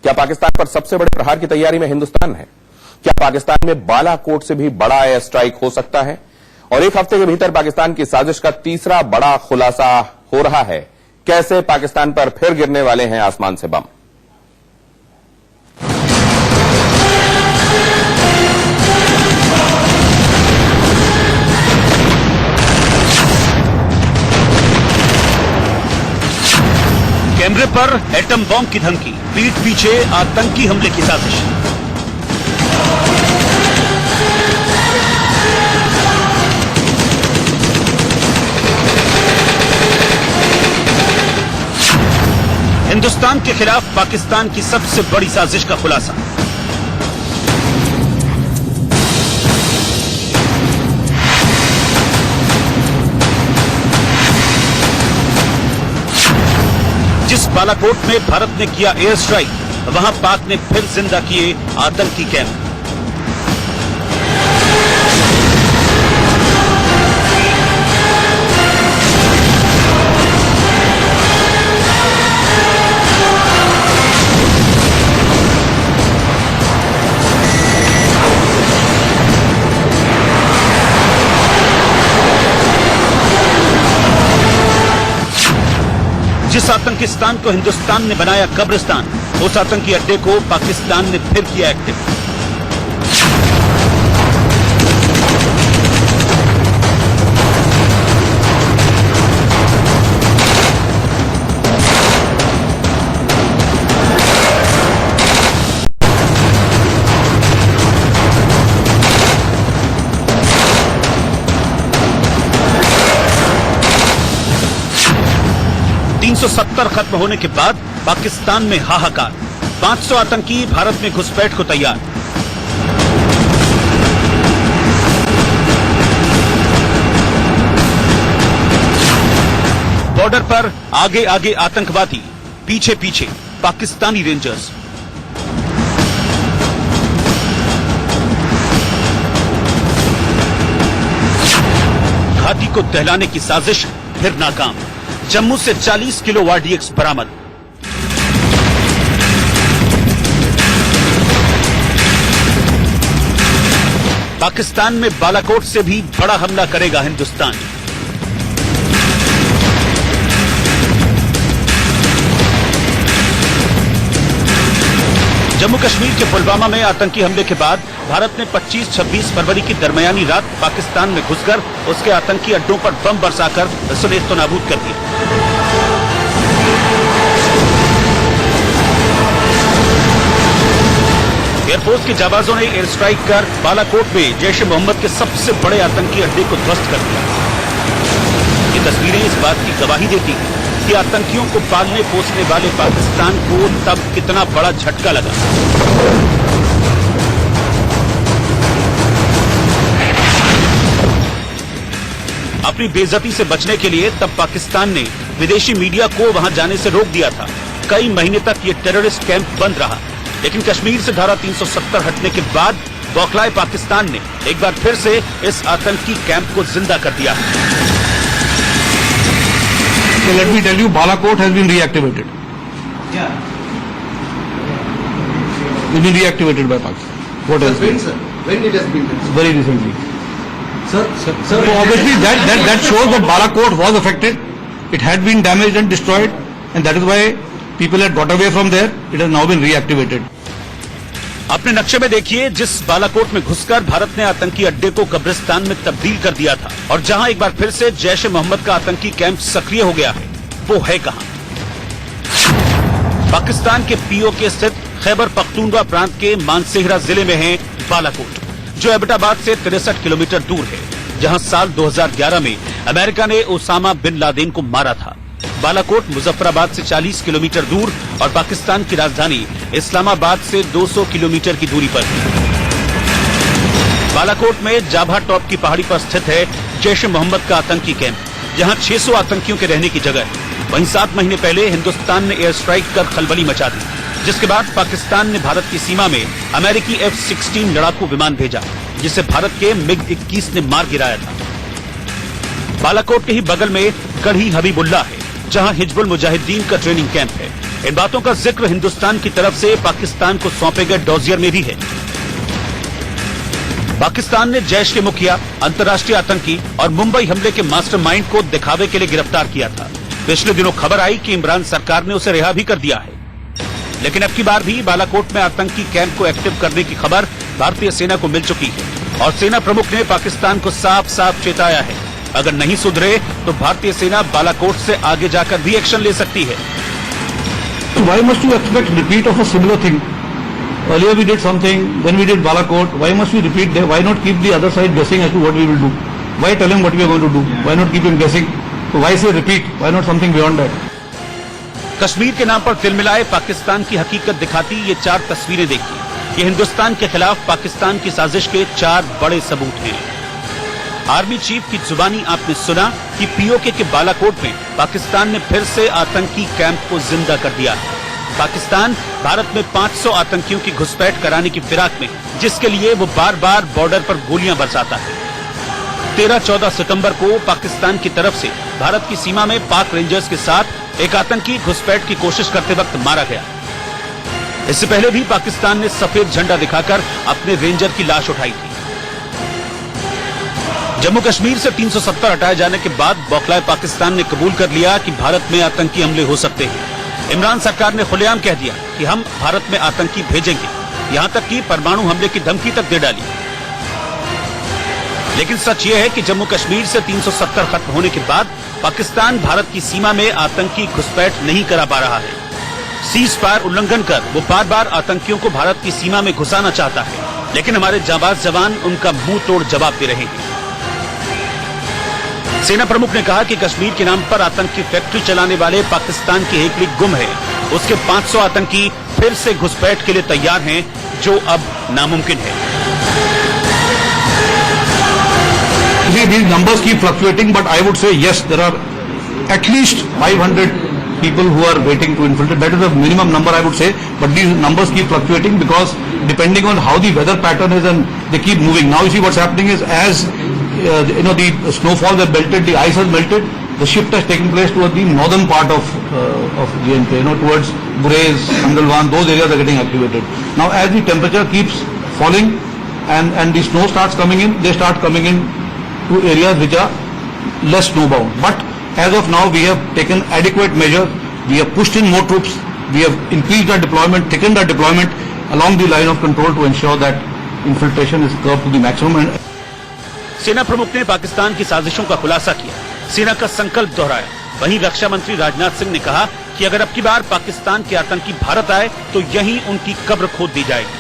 क्या पाकिस्तान पर सबसे बड़े प्रहार की तैयारी में हिंदुस्तान है? क्या पाकिस्तान में बालाकोट से भी बड़ा एयर स्ट्राइक हो सकता है? और एक हफ्ते के भीतर पाकिस्तान की साजिश का तीसरा बड़ा खुलासा हो रहा है। कैसे पाकिस्तान पर फिर गिरने वाले हैं आसमान से बम? कैमरे पर एटम बॉम्ब की धमकी, पीठ पीछे आतंकी हमले की साजिश। हिंदुस्तान के खिलाफ पाकिस्तान की सबसे बड़ी साजिश का खुलासा। जिस बालाकोट में भारत ने किया एयर स्ट्राइक, वहां पाक ने फिर जिंदा किए आतंकी कैंप। जिस आतंकिस्तान को हिंदुस्तान ने बनाया कब्रिस्तान, उस आतंकी अड्डे को पाकिस्तान ने फिर किया एक्टिव। खत्म होने के बाद पाकिस्तान में हाहाकार। 500 आतंकी भारत में घुसपैठ को तैयार। बॉर्डर पर आगे आगे आतंकवादी, पीछे पीछे पाकिस्तानी रेंजर्स। घाटी को दहलाने की साजिश फिर नाकाम। जम्मू से 40 किलो आरडीएक्स बरामद। पाकिस्तान में बालाकोट से भी बड़ा हमला करेगा हिंदुस्तान। जम्मू कश्मीर के पुलवामा में आतंकी हमले के बाद भारत ने 25-26 फरवरी की दरमियानी रात पाकिस्तान में घुसकर उसके आतंकी अड्डों पर बम बरसाकर उसे नेस्तनाबूद कर दिया। एयरफोर्स के जाबाजों ने एयर स्ट्राइक कर बालाकोट में जैश ए मोहम्मद के सबसे बड़े आतंकी अड्डे को ध्वस्त कर दिया। ये तस्वीरें इस बात की गवाही देती हैं कि आतंकियों को पालने पोसने वाले पाकिस्तान को तब कितना बड़ा झटका लगा। अपनी बेइज्जती से बचने के लिए तब पाकिस्तान ने विदेशी मीडिया को वहां जाने से रोक दिया था। कई महीने तक ये टेररिस्ट कैंप बंद रहा, लेकिन कश्मीर से धारा 370 हटने के बाद बौखलाए पाकिस्तान ने एक बार फिर से इस आतंकी कैंप को जिंदा कर दिया। So let me tell you, Balakot has been reactivated. Yeah. It's been reactivated by Pakistan. What else? When, sir? When it has been done? Very recently. Sir. So obviously that shows that Balakot was affected. It had been damaged and destroyed, and that is why people had got away from there. It has now been reactivated. अपने नक्शे में देखिए, जिस बालाकोट में घुसकर भारत ने आतंकी अड्डे को कब्रिस्तान में तब्दील कर दिया था और जहां एक बार फिर से जैश ए मोहम्मद का आतंकी कैंप सक्रिय हो गया है, वो है कहां? पाकिस्तान के पीओके स्थित खैबर पख्तूनख्वा प्रांत के मानसेहरा जिले में है बालाकोट, जो एबटाबाद से 63 किलोमीटर दूर है, जहां साल 2011 में अमेरिका ने ओसामा बिन लादेन को मारा था। बालाकोट मुजफ्फराबाद से 40 किलोमीटर दूर और पाकिस्तान की राजधानी इस्लामाबाद से 200 किलोमीटर की दूरी पर है। बालाकोट में जाभा टॉप की पहाड़ी पर स्थित है जैश ए मोहम्मद का आतंकी कैंप, जहां 600 आतंकियों के रहने की जगह है। वहीं 7 महीने पहले हिंदुस्तान ने एयर स्ट्राइक कर खलबली मचा दी, जिसके बाद पाकिस्तान ने भारत की सीमा में अमेरिकी F-16 लड़ाकू विमान भेजा, जिसे भारत के MiG-21 ने मार गिराया था। बालाकोट के ही बगल में गढ़ी हबीबुल्ला है, जहां हिजबुल मुजाहिदीन का ट्रेनिंग कैंप है। इन बातों का जिक्र हिंदुस्तान की तरफ से पाकिस्तान को सौंपे गए डॉजियर में भी है। पाकिस्तान ने जैश के मुखिया, अंतर्राष्ट्रीय आतंकी और मुंबई हमले के मास्टरमाइंड को दिखावे के लिए गिरफ्तार किया था। पिछले दिनों खबर आई कि इमरान सरकार ने उसे रिहा भी कर दिया है, लेकिन अब की बार भी बालाकोट में आतंकी कैंप को एक्टिव करने की खबर भारतीय सेना को मिल चुकी है और सेना प्रमुख ने पाकिस्तान को साफ साफ चेताया है, अगर नहीं सुधरे तो भारतीय सेना बालाकोट से आगे जाकर भी एक्शन ले सकती है। Why must you expect repeat of a similar thing? Earlier we did something, then we did Balakot. Why must we repeat that? Why not keep the other side guessing as to what we will do? Why tell him what we are going to do? Why not keep him guessing? So why say repeat? Why not something beyond that? Kashmir के नाम पर तिल मिलाए पाकिस्तान की हकीकत दिखाती ये 4 तस्वीरें देखिए। ये हिंदुस्तान के खिलाफ पाकिस्तान की साजिश के 4 बड़े सबूत हैं। आर्मी चीफ की जुबानी आपने सुना कि पीओके के बालाकोट में पाकिस्तान ने फिर से आतंकी कैंप को जिंदा कर दिया है। पाकिस्तान भारत में 500 आतंकियों की घुसपैठ कराने की फिराक में, जिसके लिए वो बार बार बॉर्डर पर गोलियां बरसाता है। 13-14 सितंबर को पाकिस्तान की तरफ से भारत की सीमा में पाक रेंजर्स के साथ एक आतंकी घुसपैठ की कोशिश करते वक्त मारा गया। इससे पहले भी पाकिस्तान ने सफेद झंडा दिखाकर अपने रेंजर की लाश उठाई थी। जम्मू कश्मीर से 370 हटाए जाने के बाद बौखलाए पाकिस्तान ने कबूल कर लिया कि भारत में आतंकी हमले हो सकते हैं। इमरान सरकार ने खुलेआम कह दिया कि हम भारत में आतंकी भेजेंगे, यहां तक कि परमाणु हमले की धमकी तक दे डाली। लेकिन सच यह है कि जम्मू कश्मीर से 370 खत्म होने के बाद पाकिस्तान भारत की सीमा में आतंकी घुसपैठ नहीं करा पा रहा है। सीज फायर उल्लंघन कर वो बार बार आतंकियों को भारत की सीमा में घुसाना चाहता है, लेकिन हमारे जाबाज जवान उनका मुंह तोड़ जवाब दे रहे हैं। सेना प्रमुख ने कहा कि कश्मीर के नाम पर आतंकी फैक्ट्री चलाने वाले पाकिस्तान की एक लीग गुम है। उसके 500 आतंकी फिर से घुसपैठ के लिए तैयार हैं, जो अब नामुमकिन है। These numbers keep fluctuating, but I would say yes, there are at least 500 people who are waiting to infiltrate. That is the minimum number I would say, but these numbers keep fluctuating because depending on how the weather pattern is and they keep moving. Now you see what's happening is as the snowfall has melted, the ice has melted, the shift has taken place towards the northern part of GNK, towards Gurez, Angalwan, those areas are getting activated. Now as the temperature keeps falling and the snow starts coming in, they start coming in to areas which are less snowbound. But as of now, we have taken adequate measures. We have pushed in more troops. We have increased our deployment, thickened our deployment along the line of control to ensure that infiltration is curbed to the maximum. And सेना प्रमुख ने पाकिस्तान की साजिशों का खुलासा किया, सेना का संकल्प दोहराया। वहीं रक्षा मंत्री राजनाथ सिंह ने कहा कि अगर अब की बार पाकिस्तान के आतंकी भारत आए तो यहीं उनकी कब्र खोद दी जाएगी।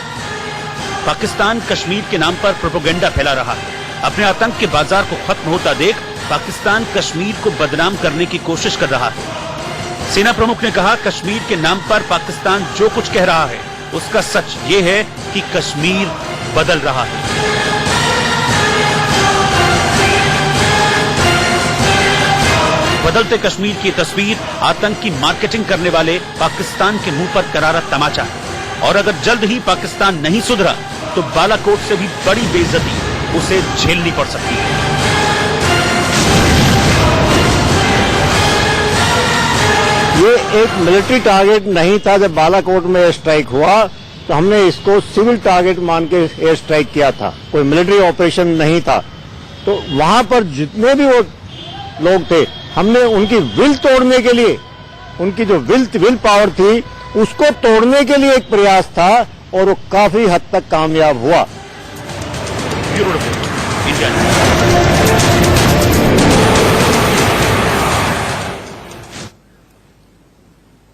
पाकिस्तान कश्मीर के नाम पर प्रोपेगेंडा फैला रहा है। अपने आतंक के बाजार को खत्म होता देख पाकिस्तान कश्मीर को बदनाम करने की कोशिश कर रहा है। सेना प्रमुख ने कहा, कश्मीर के नाम पर पाकिस्तान जो कुछ कह रहा है उसका सच ये है कि कश्मीर बदल रहा है। बदलते कश्मीर की तस्वीर आतंक की मार्केटिंग करने वाले पाकिस्तान के मुंह पर करारा तमाचा है और अगर जल्द ही पाकिस्तान नहीं सुधरा तो बालाकोट से भी बड़ी बेइज्जती उसे झेलनी पड़ सकती है। ये एक मिलिट्री टारगेट नहीं था। जब बालाकोट में एयर स्ट्राइक हुआ तो हमने इसको सिविल टारगेट मान के एयर स्ट्राइक किया था, कोई मिलिट्री ऑपरेशन नहीं था। तो वहां पर जितने भी वो लोग थे, हमने उनकी विल तोड़ने के लिए, उनकी जो विल पावर थी उसको तोड़ने के लिए एक प्रयास था और वो काफी हद तक कामयाब हुआ। Bureau report, India.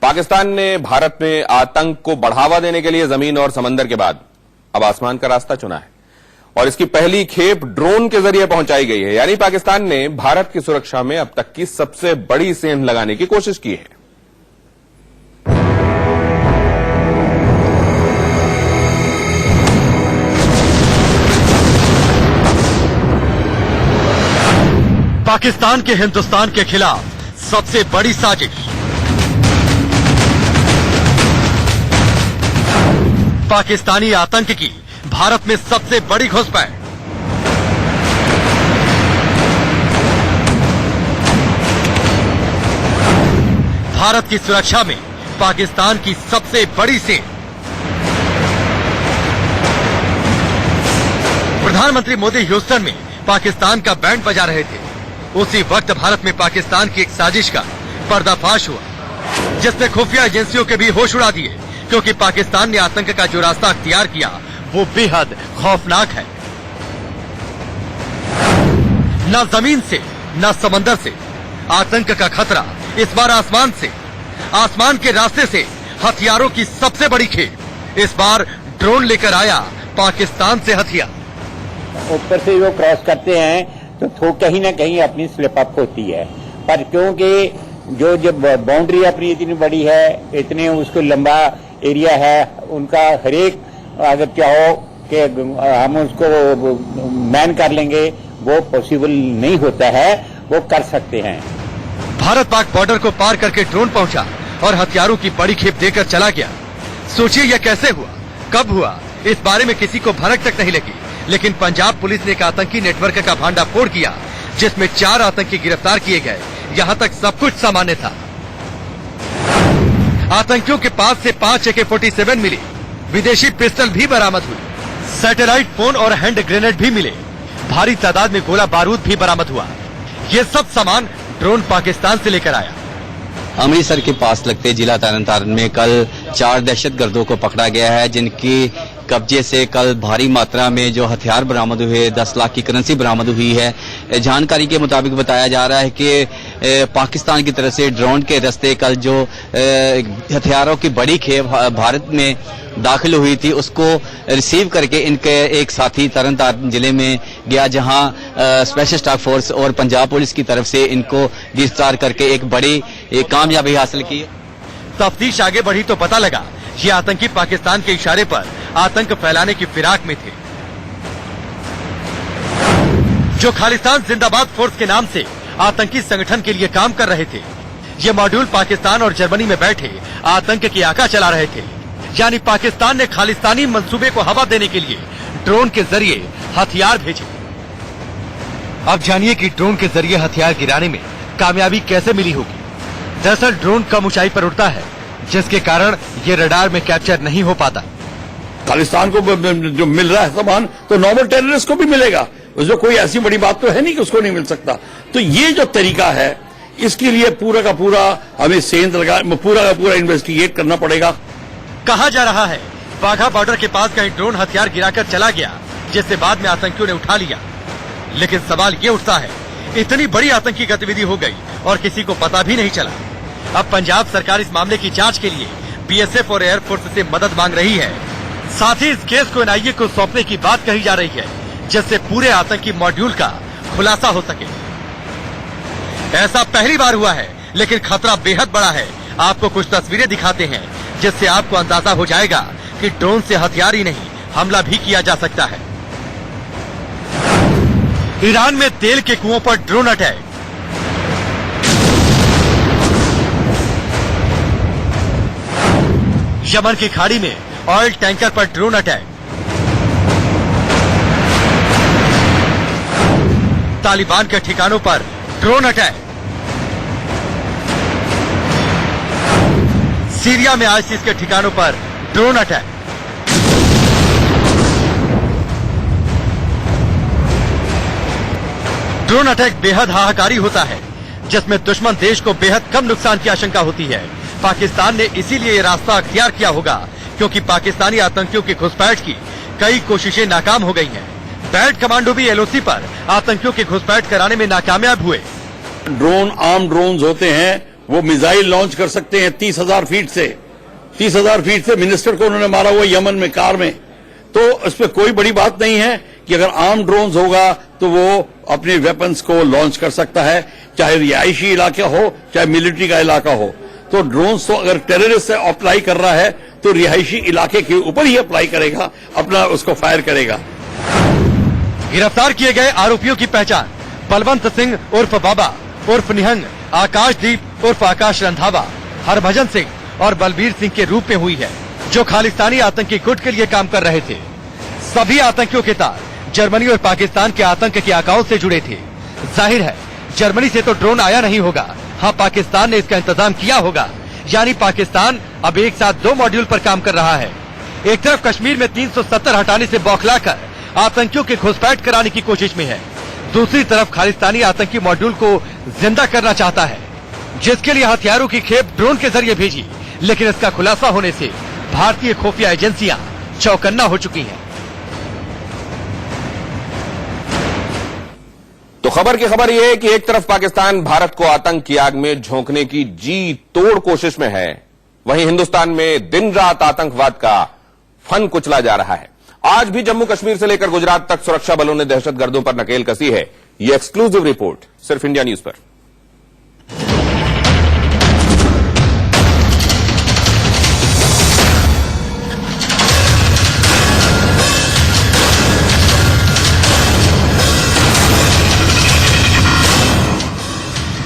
पाकिस्तान ने भारत में आतंक को बढ़ावा देने के लिए जमीन और समंदर के बाद अब आसमान का रास्ता चुना है और इसकी पहली खेप ड्रोन के जरिए पहुंचाई गई है। यानी पाकिस्तान ने भारत की सुरक्षा में अब तक की सबसे बड़ी सेंध लगाने की कोशिश की है। पाकिस्तान के हिंदुस्तान के खिलाफ सबसे बड़ी साजिश। पाकिस्तानी आतंक की भारत में सबसे बड़ी घुसपैठ। भारत की सुरक्षा में पाकिस्तान की सबसे बड़ी सेना। प्रधानमंत्री मोदी ह्यूस्टन में पाकिस्तान का बैंड बजा रहे थे। उसी वक्त भारत में पाकिस्तान की एक साजिश का पर्दाफाश हुआ, जिसने खुफिया एजेंसियों के भी होश उड़ा दिए, क्योंकि पाकिस्तान ने आतंक का जो रास्ता अख्तियार किया वो बेहद खौफनाक है। न जमीन से न समंदर से आतंक का खतरा इस बार आसमान से, आसमान के रास्ते से हथियारों की सबसे बड़ी खेप। इस बार ड्रोन लेकर आया पाकिस्तान से हथियार। ऊपर से जो क्रॉस करते हैं तो कहीं ना कहीं अपनी स्लिप अप होती है, पर क्योंकि जो जब बाउंड्री अपनी इतनी बड़ी है, इतने उसको लंबा एरिया है, उनका हरेक अगर चाहो कि हम उसको मैन कर लेंगे, वो पॉसिबल नहीं होता है। वो कर सकते हैं। भारत पाक बॉर्डर को पार करके ड्रोन पहुंचा और हथियारों की बड़ी खेप देकर चला गया। सोचिए यह कैसे हुआ, कब हुआ, इस बारे में किसी को भनक तक नहीं लगी। लेकिन पंजाब पुलिस ने एक आतंकी नेटवर्क का भांडाफोड़ किया, जिसमें 4 आतंकी गिरफ्तार किए गए। यहाँ तक सब कुछ सामान्य था। आतंकियों के पास से 5 AK-47 मिली, विदेशी पिस्टल भी बरामद हुई, सैटेलाइट फोन और हैंड ग्रेनेड भी मिले, भारी तादाद में गोला बारूद भी बरामद हुआ। ये सब सामान ड्रोन पाकिस्तान से लेकर आया। अमृतसर के पास लगते जिला तरन में कल 4 दहशतगर्दों को पकड़ा गया है, जिनकी कब्जे से कल भारी मात्रा में जो हथियार बरामद हुए, 10 लाख की करेंसी बरामद हुई है। जानकारी के मुताबिक बताया जा रहा है कि पाकिस्तान की तरफ से ड्रोन के रास्ते कल जो हथियारों की बड़ी खेप भारत में दाखिल हुई थी, उसको रिसीव करके इनके एक साथी तरन तारण जिले में गया, जहां स्पेशल स्टाफ फोर्स और पंजाब पुलिस की तरफ से इनको गिरफ्तार करके एक बड़ी कामयाबी हासिल की। तफ्तीश आगे बढ़ी तो पता लगा ये आतंकी पाकिस्तान के इशारे पर आतंक फैलाने की फिराक में थे। जो खालिस्तान जिंदाबाद फोर्स के नाम से आतंकी संगठन के लिए काम कर रहे थे, ये मॉड्यूल पाकिस्तान और जर्मनी में बैठे आतंक की आका चला रहे थे। यानी पाकिस्तान ने खालिस्तानी मंसूबे को हवा देने के लिए ड्रोन के जरिए हथियार भेजे। अब जानिए कि ड्रोन के जरिए हथियार गिराने में कामयाबी कैसे मिली होगी। दरअसल ड्रोन कम ऊंचाई पर उड़ता है, जिसके कारण ये रडार में कैप्चर नहीं हो पाता। खालिस्तान को जो मिल रहा है सामान, तो नॉर्मल टेररिस्ट को भी मिलेगा। उसमें कोई ऐसी बड़ी बात तो है नहीं कि उसको नहीं मिल सकता। तो ये जो तरीका है, इसके लिए पूरा का पूरा हमें सेंध लगा, पूरा का पूरा इन्वेस्टिगेट करना पड़ेगा। कहा जा रहा है वाघा बॉर्डर के पास कहीं ड्रोन हथियार गिराकर चला गया, जिससे बाद में आतंकियों ने उठा लिया। लेकिन सवाल ये उठता है, इतनी बड़ी आतंकी गतिविधि हो गई और किसी को पता भी नहीं चला। अब पंजाब सरकार इस मामले की जांच के लिए BSF और एयरफोर्स से मदद मांग रही है। साथ ही इस केस को NIA को सौंपने की बात कही जा रही है, जिससे पूरे आतंकी मॉड्यूल का खुलासा हो सके। ऐसा पहली बार हुआ है, लेकिन खतरा बेहद बड़ा है। आपको कुछ तस्वीरें दिखाते हैं, जिससे आपको अंदाजा हो जाएगा कि ड्रोन से हथियार ही नहीं, हमला भी किया जा सकता है। ईरान में तेल के कुओं पर ड्रोन अटैक। यमन की खाड़ी में ऑयल टैंकर पर ड्रोन अटैक। तालिबान के ठिकानों पर ड्रोन अटैक। सीरिया में आईसिस के ठिकानों पर ड्रोन अटैक। ड्रोन अटैक बेहद हाहाकारी होता है, जिसमें दुश्मन देश को बेहद कम नुकसान की आशंका होती है। पाकिस्तान ने इसीलिए ये रास्ता अख्तियार किया होगा, क्योंकि पाकिस्तानी आतंकियों की घुसपैठ की कई कोशिशें नाकाम हो गई हैं। बैट कमांडो भी LOC पर आतंकियों की घुसपैठ कराने में नाकामयाब हुए। ड्रोन आर्म ड्रोन होते हैं, वो मिसाइल लॉन्च कर सकते हैं 30,000 फीट से। 30,000 फीट से मिनिस्टर को उन्होंने मारा हुआ यमन में कार में। तो इस पर कोई बड़ी बात नहीं है कि अगर आर्म ड्रोन होगा तो वो अपने वेपन्स को लॉन्च कर सकता है, चाहे रिहायशी इलाका हो चाहे मिलिट्री का इलाका हो। तो ड्रोन्स तो अगर टेररिस्ट से अप्लाई कर रहा है तो रिहायशी इलाके के ऊपर ही अप्लाई करेगा, अपना उसको फायर करेगा। गिरफ्तार किए गए आरोपियों की पहचान बलवंत सिंह उर्फ बाबा उर्फ निहंग, आकाशदीप उर्फ आकाश रंधावा, हरभजन सिंह और बलबीर सिंह के रूप में हुई है, जो खालिस्तानी आतंकी गुट के लिए काम कर रहे थे। सभी आतंकियों के तार जर्मनी और पाकिस्तान के आतंक के आकाओं से जुड़े थे। जाहिर है जर्मनी से तो ड्रोन आया नहीं होगा, हाँ पाकिस्तान ने इसका इंतजाम किया होगा। यानी पाकिस्तान अब एक साथ 2 मॉड्यूल पर काम कर रहा है। एक तरफ कश्मीर में 370 हटाने से बौखलाकर आतंकियों की घुसपैठ कराने की कोशिश में है, दूसरी तरफ खालिस्तानी आतंकी मॉड्यूल को जिंदा करना चाहता है, जिसके लिए हथियारों की खेप ड्रोन के जरिए भेजी। लेकिन इसका खुलासा होने से भारतीय खुफिया एजेंसियां चौकन्ना हो चुकी हैं। तो खबर की खबर यह है कि एक तरफ पाकिस्तान भारत को आतंक की आग में झोंकने की जी तोड़ कोशिश में है, वहीं हिंदुस्तान में दिन रात आतंकवाद का फन कुचला जा रहा है। आज भी जम्मू कश्मीर से लेकर गुजरात तक सुरक्षा बलों ने दहशतगर्दों पर नकेल कसी है। ये एक्सक्लूसिव रिपोर्ट सिर्फ इंडिया न्यूज पर।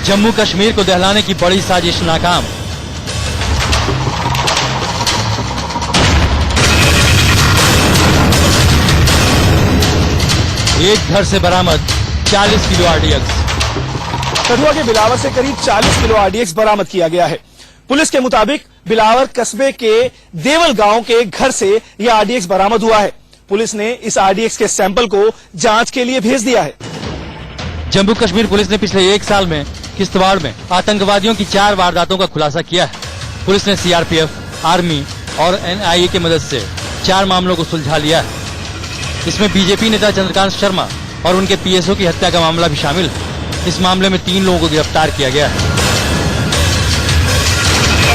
जम्मू कश्मीर को दहलाने की बड़ी साजिश नाकाम। एक घर से बरामद 40 किलो आरडीएक्स। कठुआ के बिलावर से करीब 40 किलो आरडीएक्स बरामद किया गया है। पुलिस के मुताबिक बिलावर कस्बे के देवल गांव के एक घर से यह आरडीएक्स बरामद हुआ है। पुलिस ने इस आरडीएक्स के सैंपल को जांच के लिए भेज दिया है। जम्मू कश्मीर पुलिस ने पिछले 1 साल में किश्तवाड़ में आतंकवादियों की 4 वारदातों का खुलासा किया है। पुलिस ने सीआरपीएफ, आर्मी और एनआईए की मदद से 4 मामलों को सुलझा लिया है। इसमें बीजेपी नेता चंद्रकांत शर्मा और उनके पीएसओ की हत्या का मामला भी शामिल है। इस मामले में 3 लोगों को गिरफ्तार किया गया है।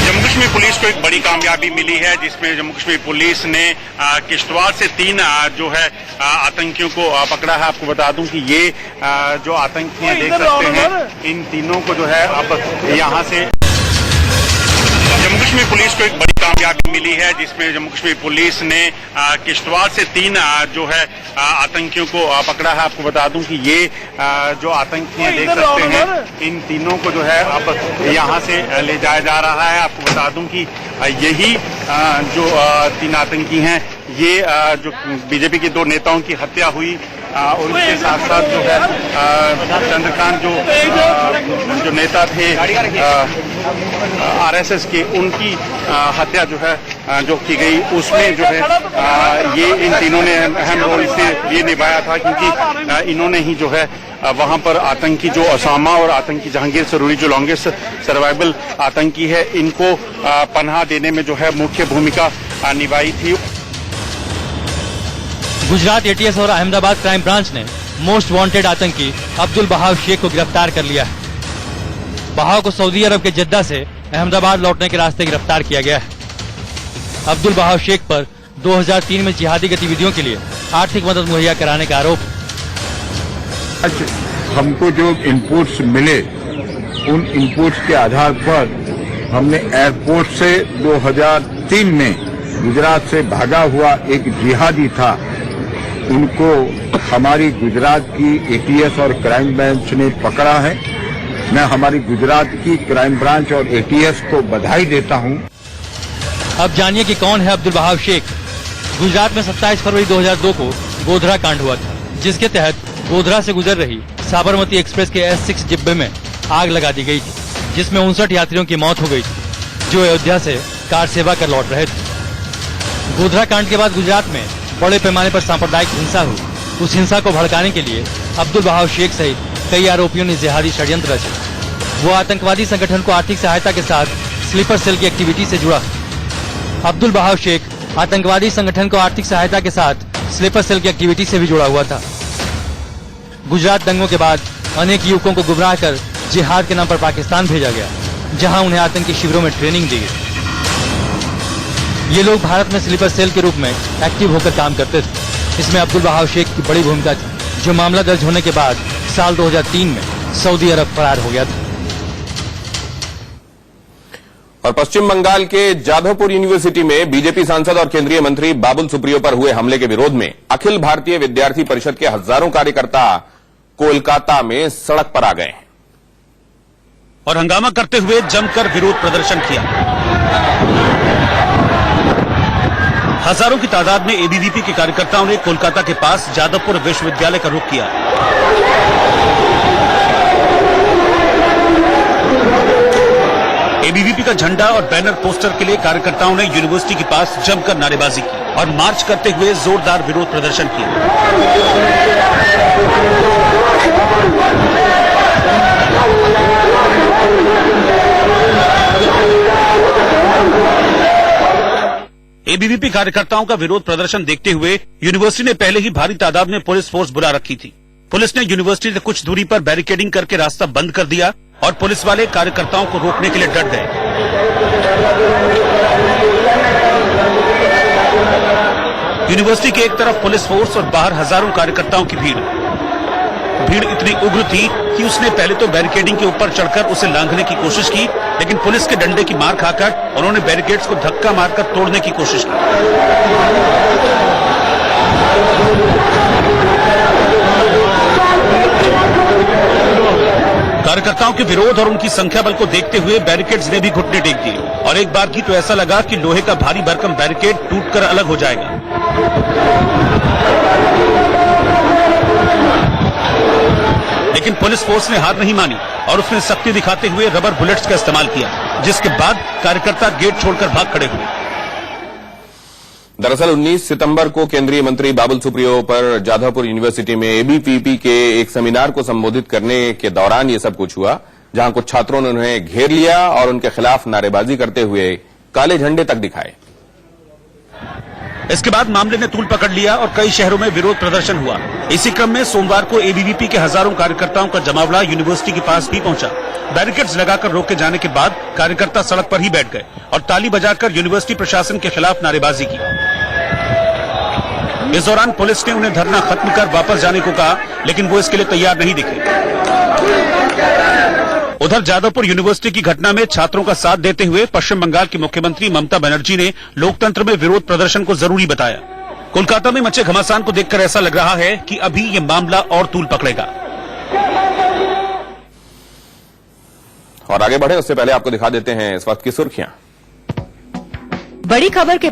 जम्मू कश्मीर पुलिस को एक बड़ी कामयाबी मिली है, जिसमें जम्मू कश्मीर पुलिस ने किश्तवाड़ से 3 जो है आतंकियों को पकड़ा है। आपको बता दूं कि ये जो आतंकी हैं देख सकते हैं, इन तीनों को जो है अब यहाँ से जम्मू कश्मीर पुलिस को एक बड़ी कामयाबी मिली है, जिसमें जम्मू कश्मीर पुलिस ने किश्तवाड़ से 3 जो है आतंकियों को पकड़ा है। आपको बता दूं कि ये जो आतंकी हैं देख सकते हैं, इन तीनों को जो है अब यहाँ से ले जाया जा रहा है। आपको बता दूं कि यही जो 3 आतंकी हैं, ये जो बीजेपी के 2 नेताओं की हत्या हुई और उसके साथ साथ जो है चंद्रकांत जो नेता थे आरएसएस के, उनकी हत्या जो है जो की गई, उसमें जो है ये इन तीनों ने अहम रोल ये निभाया था, क्योंकि इन्होंने ही जो है वहां पर आतंकी जो ओसामा और आतंकी जहांगीर सरूरी जो लॉन्गेस्ट सर्वाइवल आतंकी है, इनको पनाह देने में जो है मुख्य भूमिका निभाई थी। गुजरात एटीएस और अहमदाबाद क्राइम ब्रांच ने मोस्ट वांटेड आतंकी अब्दुल बहाव शेख को गिरफ्तार कर लिया है। बहाव को सऊदी अरब के जद्दा से अहमदाबाद लौटने के रास्ते गिरफ्तार किया गया है। अब्दुल बहाव शेख पर 2003 में जिहादी गतिविधियों के लिए आर्थिक मदद मुहैया कराने का आरोप। हमको जो इनपुट्स मिले, उन इनपुट्स के आधार पर हमने एयरपोर्ट से 2003 में गुजरात से भागा हुआ एक जिहादी था, उनको हमारी गुजरात की एटीएस और क्राइम ब्रांच ने पकड़ा है। मैं हमारी गुजरात की क्राइम ब्रांच और एटीएस को बधाई देता हूं। अब जानिए कि कौन है अब्दुल बहाव शेख। गुजरात में 27 फरवरी 2002 को गोधरा कांड हुआ था, जिसके तहत गोधरा से गुजर रही साबरमती एक्सप्रेस के S6 डिब्बे में आग लगा दी गई थी, जिसमें 59 यात्रियों की मौत हो गई थी, जो अयोध्या से कार सेवा कर लौट रहे थे। गोधरा कांड के बाद गुजरात में बड़े पैमाने पर सांप्रदायिक हिंसा हुई। उस हिंसा को भड़काने के लिए अब्दुल बहाव शेख सहित कई आरोपियों ने जिहादी षड्यंत्र रचे। वो आतंकवादी संगठन को आर्थिक सहायता के साथ स्लीपर सेल की एक्टिविटी से जुड़ा। अब्दुल बहाव शेख आतंकवादी संगठन को आर्थिक सहायता के साथ स्लीपर सेल की एक्टिविटी से भी जुड़ा हुआ था। गुजरात दंगों के बाद अनेक युवकों को गुमराह कर जिहाद के नाम पर पाकिस्तान भेजा गया, जहां उन्हें आतंकी शिविरों में ट्रेनिंग दी गई। ये लोग भारत में स्लीपर सेल के रूप में एक्टिव होकर काम करते थे। इसमें अब्दुल बहाव शेख की बड़ी भूमिका थी, जो मामला दर्ज होने के बाद साल 2003 में सऊदी अरब फरार हो गया था। और पश्चिम बंगाल के जादवपुर यूनिवर्सिटी में बीजेपी सांसद और केंद्रीय मंत्री बाबुल सुप्रियो पर हुए हमले के विरोध में अखिल भारतीय विद्यार्थी परिषद के हजारों कार्यकर्ता कोलकाता में सड़क पर आ गए और हंगामा करते हुए जमकर विरोध प्रदर्शन किया। हजारों की तादाद में एबीवीपी के कार्यकर्ताओं ने कोलकाता के पास जादवपुर विश्वविद्यालय का रुख किया। एबीवीपी का झंडा और बैनर पोस्टर के लिए कार्यकर्ताओं ने यूनिवर्सिटी के पास जमकर नारेबाजी की और मार्च करते हुए जोरदार विरोध प्रदर्शन किया। एबीवीपी कार्यकर्ताओं का विरोध प्रदर्शन देखते हुए यूनिवर्सिटी ने पहले ही भारी तादाद में पुलिस फोर्स बुला रखी थी। पुलिस ने यूनिवर्सिटी से कुछ दूरी पर बैरिकेडिंग करके रास्ता बंद कर दिया और पुलिस वाले कार्यकर्ताओं को रोकने के लिए डट गए। यूनिवर्सिटी के एक तरफ पुलिस फोर्स और बाहर हजारों कार्यकर्ताओं की भीड़ इतनी उग्र थी कि उसने पहले तो बैरिकेडिंग के ऊपर चढ़कर उसे लांघने की कोशिश की, लेकिन पुलिस के डंडे की मार खाकर उन्होंने बैरिकेड्स को धक्का मारकर तोड़ने की कोशिश की। कार्यकर्ताओं के विरोध और उनकी संख्या बल को देखते हुए बैरिकेड्स ने भी घुटने टेक दिए और एक बार की तो ऐसा लगा कि लोहे का भारी भरकम बैरिकेड टूटकर अलग हो जाएगा। लेकिन पुलिस फोर्स ने हार नहीं मानी और उसने सख्ती दिखाते हुए रबर बुलेट्स का इस्तेमाल किया, जिसके बाद कार्यकर्ता गेट छोड़कर भाग खड़े हुए। दरअसल 19 सितंबर को केंद्रीय मंत्री बाबुल सुप्रियो पर जाधवपुर यूनिवर्सिटी में एबीवीपी के एक सेमिनार को संबोधित करने के दौरान ये सब कुछ हुआ, जहां कुछ छात्रों ने उन्हें घेर लिया और उनके खिलाफ नारेबाजी करते हुए काले झंडे तक दिखाए। इसके बाद मामले ने तूल पकड़ लिया और कई शहरों में विरोध प्रदर्शन हुआ। इसी क्रम में सोमवार को एबीवीपी के हजारों कार्यकर्ताओं का जमावड़ा यूनिवर्सिटी के पास भी पहुंचा। बैरिकेड्स लगाकर रोके जाने के बाद कार्यकर्ता सड़क पर ही बैठ गए और ताली बजाकर यूनिवर्सिटी प्रशासन के खिलाफ नारेबाजी की। इस दौरान पुलिस ने उन्हें धरना खत्म कर वापस जाने को कहा, लेकिन वो इसके लिए तैयार नहीं दिखे। उधर जादवपुर यूनिवर्सिटी की घटना में छात्रों का साथ देते हुए पश्चिम बंगाल की मुख्यमंत्री ममता बनर्जी ने लोकतंत्र में विरोध प्रदर्शन को जरूरी बताया। कोलकाता में मचे घमासान को देखकर ऐसा लग रहा है कि अभी ये मामला और तूल पकड़ेगा। और आगे बढ़े उससे पहले आपको दिखा देते हैं इस वक्त की सुर्खियां। बड़ी खबर के